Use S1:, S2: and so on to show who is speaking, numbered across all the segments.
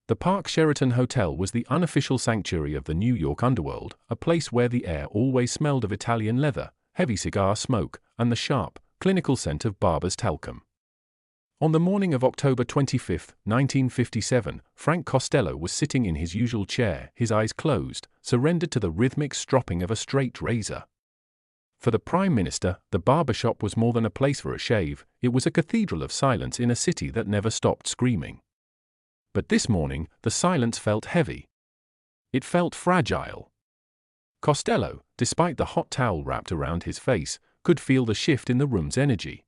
S1: The Park Sheraton Hotel was the unofficial sanctuary of the New York underworld, a place where the air always smelled of Italian leather, heavy cigar smoke, and the sharp, clinical scent of Barber's talcum. On the morning of October 25, 1957, Frank Costello was sitting in his usual chair, his eyes closed, surrendered to the rhythmic stropping of a straight razor. For the Prime Minister, the barbershop was more than a place for a shave, it was a cathedral of silence in a city that never stopped screaming. But this morning, the silence felt heavy. It felt fragile. Costello, despite the hot towel wrapped around his face, could feel the shift in the room's energy.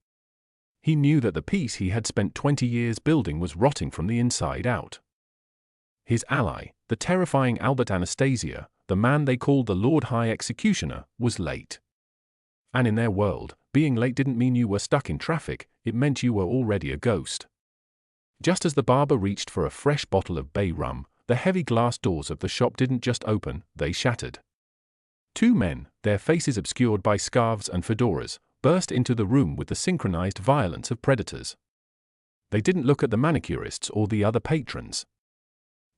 S1: He knew that the peace he had spent 20 years building was rotting from the inside out. His ally, the terrifying Anastasia, the man they called the Lord High Executioner, was late. And in their world, being late didn't mean you were stuck in traffic, it meant you were already a ghost. Just as the barber reached for a fresh bottle of bay rum, the heavy glass doors of the shop didn't just open, they shattered. Two men, their faces obscured by scarves and fedoras, burst into the room with the synchronized violence of predators. They didn't look at the manicurists or the other patrons.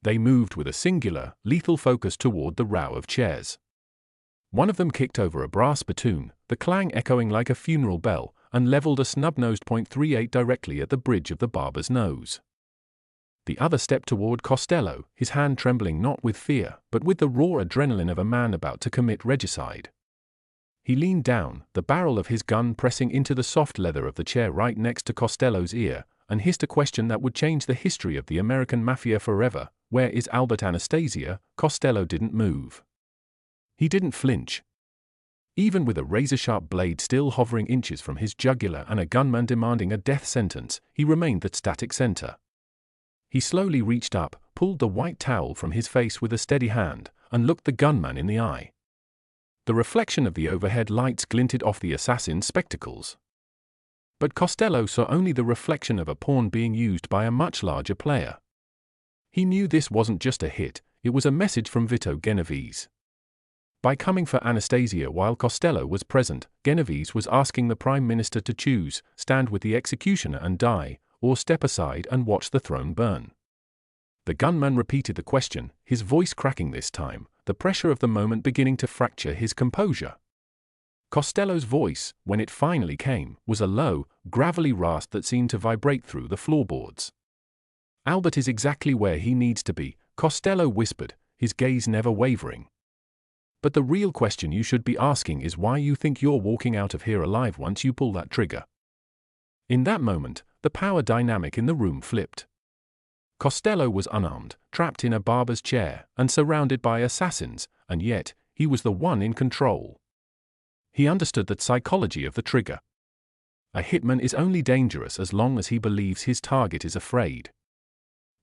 S1: They moved with a singular, lethal focus toward the row of chairs. One of them kicked over a brass spittoon, the clang echoing like a funeral bell, and leveled a snub-nosed .38 directly at the bridge of the barber's nose. The other stepped toward Costello, his hand trembling not with fear, but with the raw adrenaline of a man about to commit regicide. He leaned down, the barrel of his gun pressing into the soft leather of the chair right next to Costello's ear, and hissed a question that would change the history of the American Mafia forever. Where is Anastasia? Costello didn't move. He didn't flinch. Even with a razor-sharp blade still hovering inches from his jugular and a gunman demanding a death sentence, he remained that static center. He slowly reached up, pulled the white towel from his face with a steady hand, and looked the gunman in the eye. The reflection of the overhead lights glinted off the assassin's spectacles. But Costello saw only the reflection of a pawn being used by a much larger player. He knew this wasn't just a hit, it was a message from Vito Genovese. By coming for Anastasia while Costello was present, Genovese was asking the Prime Minister to choose, stand with the executioner and die, or step aside and watch the throne burn. The gunman repeated the question, his voice cracking this time, the pressure of the moment beginning to fracture his composure. Costello's voice, when it finally came, was a low, gravelly rasp that seemed to vibrate through the floorboards. "Albert is exactly where he needs to be," Costello whispered, his gaze never wavering. "But the real question you should be asking is why you think you're walking out of here alive once you pull that trigger." In that moment, the power dynamic in the room flipped. Costello was unarmed, trapped in a barber's chair, and surrounded by assassins, and yet, he was the one in control. He understood the psychology of the trigger. A hitman is only dangerous as long as he believes his target is afraid.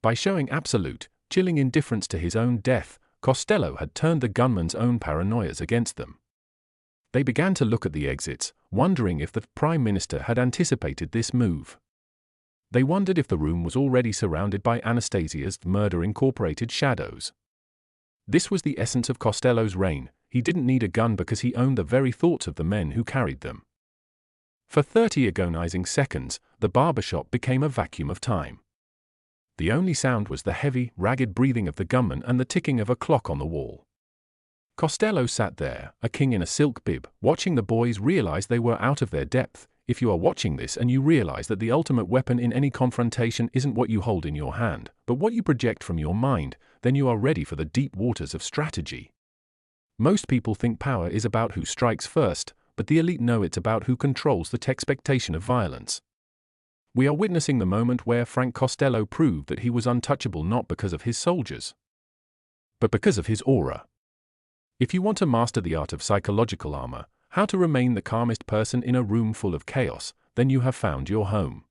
S1: By showing absolute, chilling indifference to his own death, Costello had turned the gunman's own paranoias against them. They began to look at the exits, wondering if the Prime Minister had anticipated this move. They wondered if the room was already surrounded by Anastasia's murder-incorporated shadows. This was the essence of Costello's reign. He didn't need a gun because he owned the very thoughts of the men who carried them. For 30 agonizing seconds, the barbershop became a vacuum of time. The only sound was the heavy, ragged breathing of the gunman and the ticking of a clock on the wall. Costello sat there, a king in a silk bib, watching the boys realize they were out of their depth. If you are watching this and you realize that the ultimate weapon in any confrontation isn't what you hold in your hand, but what you project from your mind, then you are ready for the deep waters of strategy. Most people think power is about who strikes first, but the elite know it's about who controls the expectation of violence. We are witnessing the moment where Frank Costello proved that he was untouchable not because of his soldiers, but because of his aura. If you want to master the art of psychological armor, how to remain the calmest person in a room full of chaos, then you have found your home.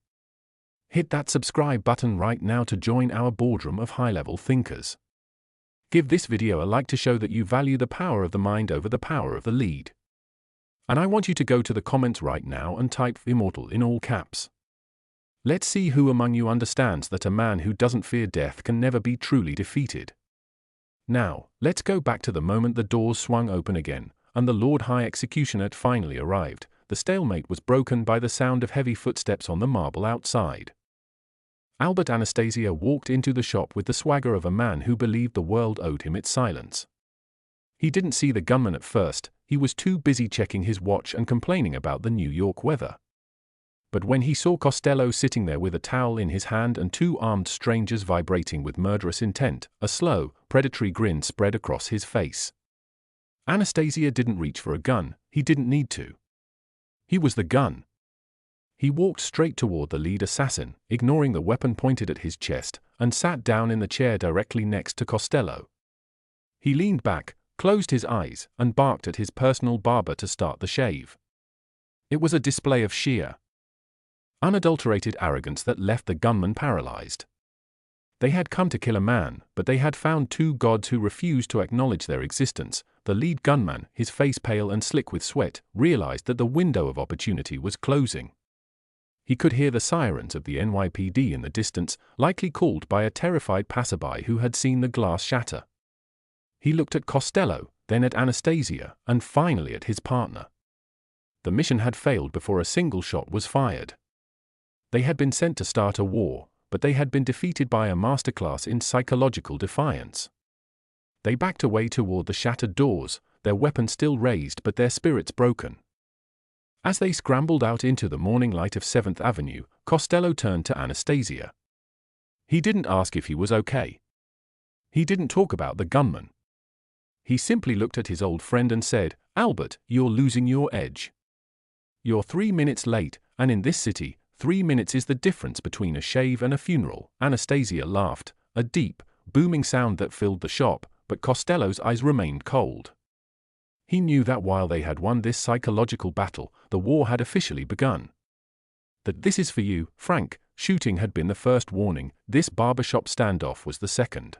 S1: Hit that subscribe button right now to join our boardroom of high-level thinkers. Give this video a like to show that you value the power of the mind over the power of the lead. And I want you to go to the comments right now and type "immortal" in all caps. Let's see who among you understands that a man who doesn't fear death can never be truly defeated. Now, let's go back to the moment the doors swung open again, and the Lord High Executioner finally arrived. The stalemate was broken by the sound of heavy footsteps on the marble outside. Albert Anastasia walked into the shop with the swagger of a man who believed the world owed him its silence. He didn't see the gunman at first, he was too busy checking his watch and complaining about the New York weather. But when he saw Costello sitting there with a towel in his hand and two armed strangers vibrating with murderous intent, a slow, predatory grin spread across his face. Anastasia didn't reach for a gun, he didn't need to. He was the gun. He walked straight toward the lead assassin, ignoring the weapon pointed at his chest, and sat down in the chair directly next to Costello. He leaned back, closed his eyes, and barked at his personal barber to start the shave. It was a display of sheer, unadulterated arrogance that left the gunman paralyzed. They had come to kill a man, but they had found two gods who refused to acknowledge their existence. The lead gunman, his face pale and slick with sweat, realized that the window of opportunity was closing. He could hear the sirens of the NYPD in the distance, likely called by a terrified passerby who had seen the glass shatter. He looked at Costello, then at Anastasia, and finally at his partner. The mission had failed before a single shot was fired. They had been sent to start a war, but they had been defeated by a masterclass in psychological defiance. They backed away toward the shattered doors, their weapons still raised but their spirits broken. As they scrambled out into the morning light of 7th Avenue, Costello turned to Anastasia. He didn't ask if he was okay. He didn't talk about the gunman. He simply looked at his old friend and said, "Albert, you're losing your edge. You're 3 minutes late, and in this city, 3 minutes is the difference between a shave and a funeral." Anastasia laughed, a deep, booming sound that filled the shop, but Costello's eyes remained cold. He knew that while they had won this psychological battle, the war had officially begun. That "this is for you, Frank" shooting had been the first warning, this barbershop standoff was the second.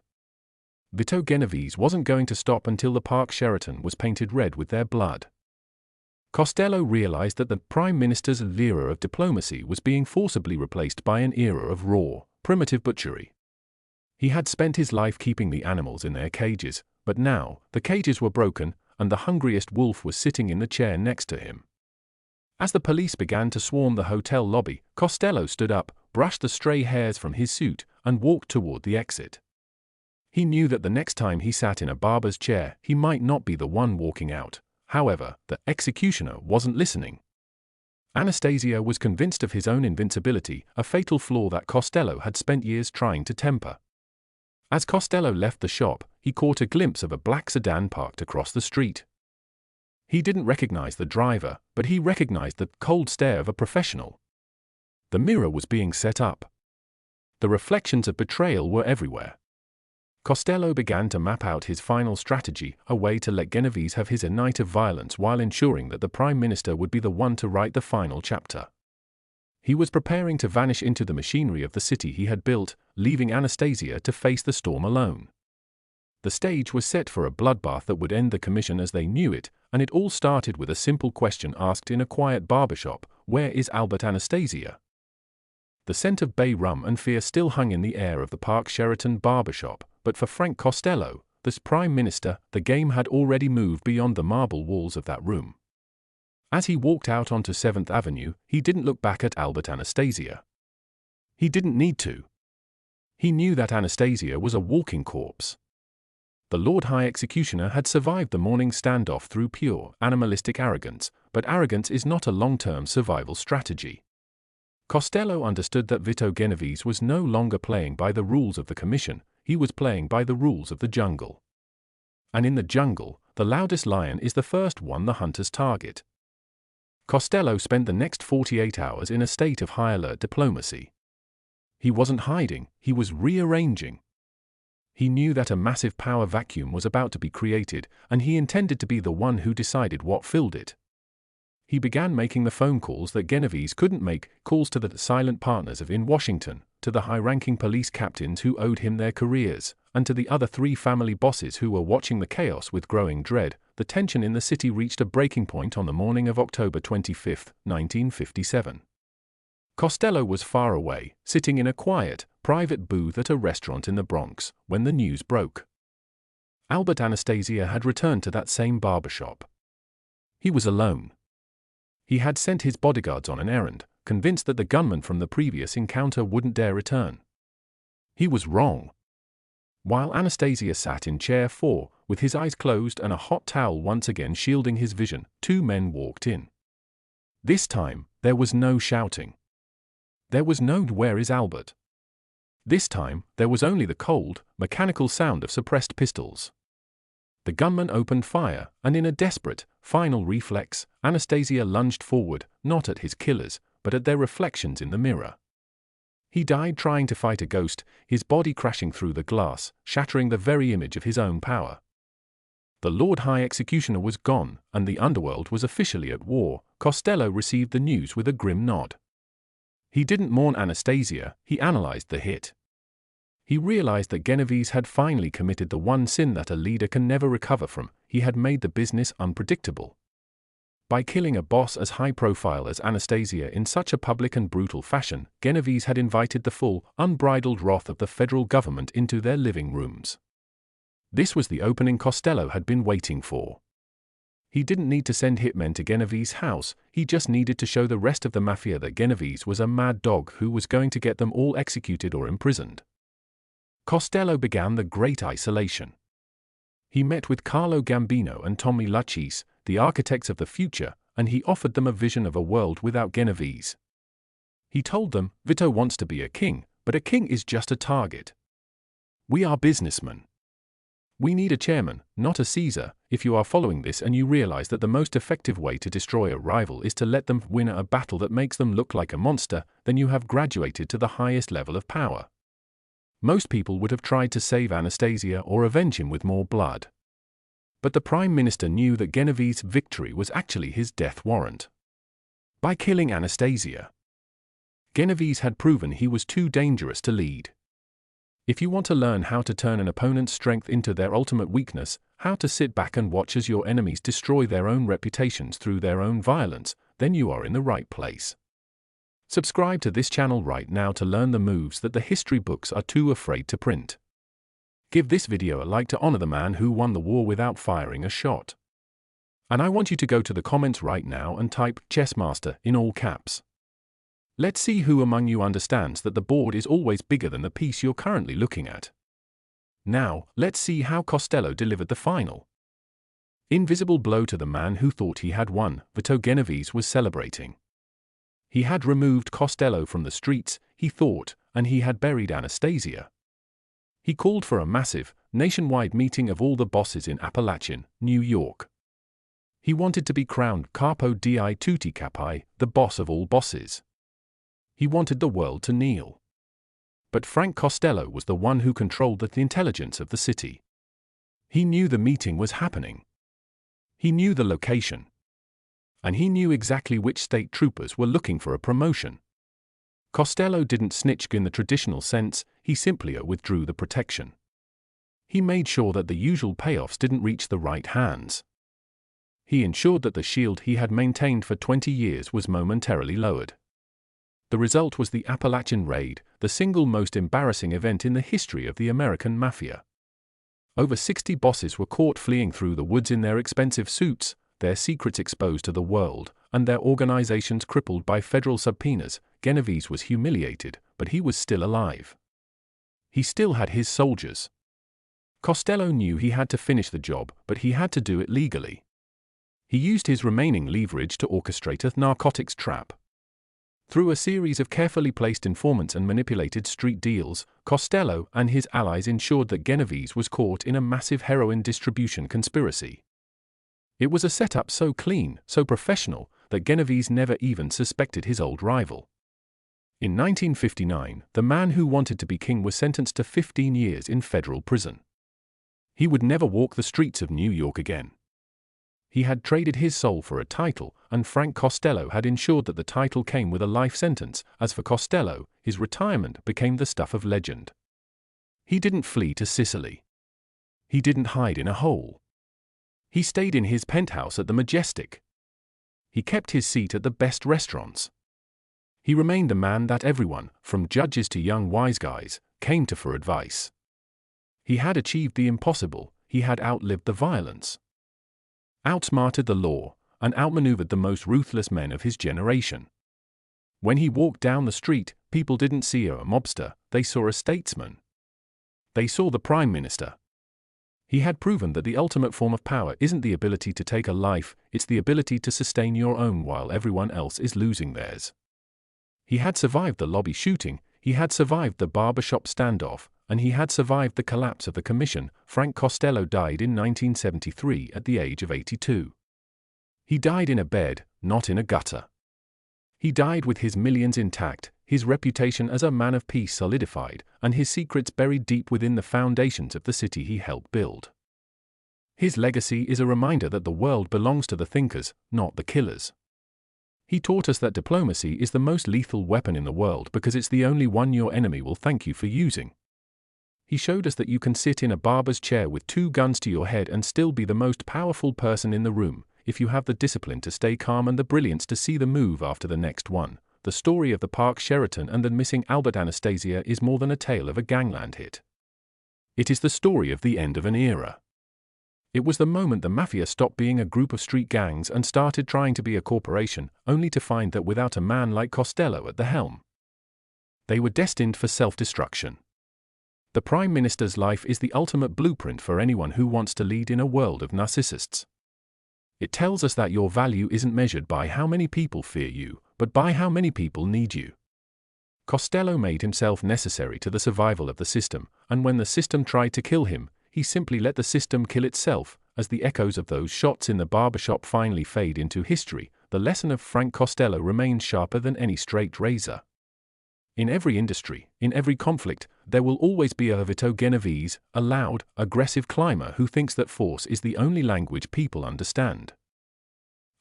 S1: Vito Genovese wasn't going to stop until the Park Sheraton was painted red with their blood. Costello realized that the Prime Minister's era of diplomacy was being forcibly replaced by an era of raw, primitive butchery. He had spent his life keeping the animals in their cages, but now, the cages were broken, and the hungriest wolf was sitting in the chair next to him. As the police began to swarm the hotel lobby, Costello stood up, brushed the stray hairs from his suit, and walked toward the exit. He knew that the next time he sat in a barber's chair, he might not be the one walking out. However, the executioner wasn't listening. Anastasia was convinced of his own invincibility, a fatal flaw that Costello had spent years trying to temper. As Costello left the shop, he caught a glimpse of a black sedan parked across the street. He didn't recognize the driver, but he recognized the cold stare of a professional. The mirror was being set up. The reflections of betrayal were everywhere. Costello began to map out his final strategy, a way to let Genovese have his night of violence while ensuring that the Prime Minister would be the one to write the final chapter. He was preparing to vanish into the machinery of the city he had built, leaving Anastasia to face the storm alone. The stage was set for a bloodbath that would end the commission as they knew it, and it all started with a simple question asked in a quiet barbershop: "Where is Albert Anastasia?" The scent of bay rum and fear still hung in the air of the Park Sheraton barbershop, but for Frank Costello, the Prime Minister, the game had already moved beyond the marble walls of that room. As he walked out onto 7th Avenue, he didn't look back at Albert Anastasia. He didn't need to. He knew that Anastasia was a walking corpse. The Lord High Executioner had survived the morning standoff through pure, animalistic arrogance, but arrogance is not a long-term survival strategy. Costello understood that Vito Genovese was no longer playing by the rules of the commission, he was playing by the rules of the jungle. And in the jungle, the loudest lion is the first one the hunter's target. Costello spent the next 48 hours in a state of high-alert diplomacy. He wasn't hiding, he was rearranging. He knew that a massive power vacuum was about to be created, and he intended to be the one who decided what filled it. He began making the phone calls that Genovese couldn't make, calls to the silent partners in Washington, to the high-ranking police captains who owed him their careers, and to the other 3 family bosses who were watching the chaos with growing dread. The tension in the city reached a breaking point on the morning of October 25, 1957. Costello was far away, sitting in a quiet, private booth at a restaurant in the Bronx, when the news broke. Albert Anastasia had returned to that same barbershop. He was alone. He had sent his bodyguards on an errand, convinced that the gunman from the previous encounter wouldn't dare return. He was wrong. While Anastasia sat in chair 4, with his eyes closed and a hot towel once again shielding his vision, 2 men walked in. This time, there was no shouting. There was no "Where is Albert?" This time, there was only the cold, mechanical sound of suppressed pistols. The gunman opened fire, and in a desperate, final reflex, Anastasia lunged forward, not at his killers, but at their reflections in the mirror. He died trying to fight a ghost, his body crashing through the glass, shattering the very image of his own power. The Lord High Executioner was gone, and the underworld was officially at war. Costello received the news with a grim nod. He didn't mourn Anastasia, he analyzed the hit. He realized that Genovese had finally committed the one sin that a leader can never recover from: he had made the business unpredictable. By killing a boss as high-profile as Anastasia in such a public and brutal fashion, Genovese had invited the full, unbridled wrath of the federal government into their living rooms. This was the opening Costello had been waiting for. He didn't need to send hitmen to Genovese's house, he just needed to show the rest of the mafia that Genovese was a mad dog who was going to get them all executed or imprisoned. Costello began the Great Isolation. He met with Carlo Gambino and Tommy Luchis, the architects of the future, and he offered them a vision of a world without Genovese. He told them, "Vito wants to be a king, but a king is just a target. We are businessmen. We need a chairman, not a Caesar. If you are following this and you realize that the most effective way to destroy a rival is to let them win a battle that makes them look like a monster, then you have graduated to the highest level of power." Most people would have tried to save Anastasia or avenge him with more blood. But the Prime Minister knew that Genovese's victory was actually his death warrant. By killing Anastasia, Genovese had proven he was too dangerous to lead. If you want to learn how to turn an opponent's strength into their ultimate weakness, how to sit back and watch as your enemies destroy their own reputations through their own violence, then you are in the right place. Subscribe to this channel right now to learn the moves that the history books are too afraid to print. Give this video a like to honor the man who won the war without firing a shot. And I want you to go to the comments right now and type "Chessmaster" in all caps. Let's see who among you understands that the board is always bigger than the piece you're currently looking at. Now, let's see how Costello delivered the final invisible blow to the man who thought he had won. Vito Genovese was celebrating. He had removed Costello from the streets, he thought, and he had buried Anastasia. He called for a massive, nationwide meeting of all the bosses in Appalachian, New York. He wanted to be crowned Capo di Tutti Capi, the boss of all bosses. He wanted the world to kneel. But Frank Costello was the one who controlled the intelligence of the city. He knew the meeting was happening. He knew the location. And he knew exactly which state troopers were looking for a promotion. Costello didn't snitch in the traditional sense, he simply withdrew the protection. He made sure that the usual payoffs didn't reach the right hands. He ensured that the shield he had maintained for 20 years was momentarily lowered. The result was the Appalachian Raid, the single most embarrassing event in the history of the American Mafia. Over 60 bosses were caught fleeing through the woods in their expensive suits, their secrets exposed to the world, and their organizations crippled by federal subpoenas. Genovese was humiliated, but he was still alive. He still had his soldiers. Costello knew he had to finish the job, but he had to do it legally. He used his remaining leverage to orchestrate a narcotics trap. Through a series of carefully placed informants and manipulated street deals, Costello and his allies ensured that Genovese was caught in a massive heroin distribution conspiracy. It was a setup so clean, so professional, that Genovese never even suspected his old rival. In 1959, the man who wanted to be king was sentenced to 15 years in federal prison. He would never walk the streets of New York again. He had traded his soul for a title, and Frank Costello had ensured that the title came with a life sentence. As for Costello, his retirement became the stuff of legend. He didn't flee to Sicily. He didn't hide in a hole. He stayed in his penthouse at the Majestic. He kept his seat at the best restaurants. He remained the man that everyone, from judges to young wise guys, came to for advice. He had achieved the impossible, he had outlived the violence, outsmarted the law, and outmaneuvered the most ruthless men of his generation. When he walked down the street, people didn't see a mobster, they saw a statesman. They saw the Prime Minister. He had proven that the ultimate form of power isn't the ability to take a life, it's the ability to sustain your own while everyone else is losing theirs. He had survived the lobby shooting, he had survived the barbershop standoff, and he had survived the collapse of the Commission. Frank Costello died in 1973 at the age of 82. He died in a bed, not in a gutter. He died with his millions intact, his reputation as a man of peace solidified, and his secrets buried deep within the foundations of the city he helped build. His legacy is a reminder that the world belongs to the thinkers, not the killers. He taught us that diplomacy is the most lethal weapon in the world because it's the only one your enemy will thank you for using. He showed us that you can sit in a barber's chair with 2 guns to your head and still be the most powerful person in the room, if you have the discipline to stay calm and the brilliance to see the move after the next one. The story of the Park Sheraton and the missing Anastasia is more than a tale of a gangland hit. It is the story of the end of an era. It was the moment the Mafia stopped being a group of street gangs and started trying to be a corporation, only to find that without a man like Costello at the helm, they were destined for self-destruction. The Prime Minister's life is the ultimate blueprint for anyone who wants to lead in a world of narcissists. It tells us that your value isn't measured by how many people fear you, but by how many people need you. Costello made himself necessary to the survival of the system, and when the system tried to kill him, he simply let the system kill itself. As the echoes of those shots in the barbershop finally fade into history, the lesson of Frank Costello remains sharper than any straight razor. In every industry, in every conflict, there will always be a Vito Genovese, a loud, aggressive climber who thinks that force is the only language people understand.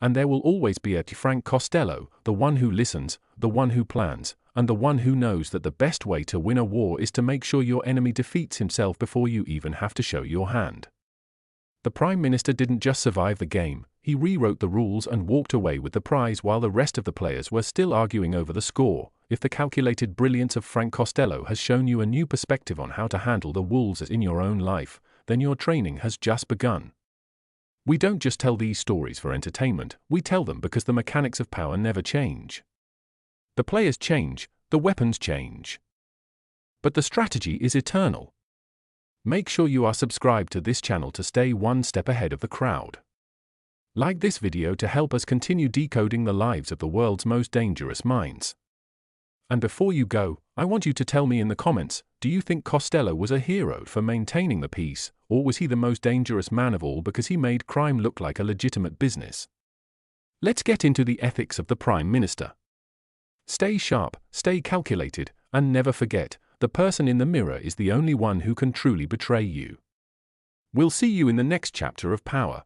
S1: And there will always be a Frank Costello, the one who listens, the one who plans, and the one who knows that the best way to win a war is to make sure your enemy defeats himself before you even have to show your hand. The Prime Minister didn't just survive the game, he rewrote the rules and walked away with the prize while the rest of the players were still arguing over the score. If the calculated brilliance of Frank Costello has shown you a new perspective on how to handle the wolves in your own life, then your training has just begun. We don't just tell these stories for entertainment, we tell them because the mechanics of power never change. The players change, the weapons change. But the strategy is eternal. Make sure you are subscribed to this channel to stay one step ahead of the crowd. Like this video to help us continue decoding the lives of the world's most dangerous minds. And before you go, I want you to tell me in the comments, do you think Costello was a hero for maintaining the peace, or was he the most dangerous man of all because he made crime look like a legitimate business? Let's get into the ethics of the Prime Minister. Stay sharp, stay calculated, and never forget, the person in the mirror is the only one who can truly betray you. We'll see you in the next chapter of Power.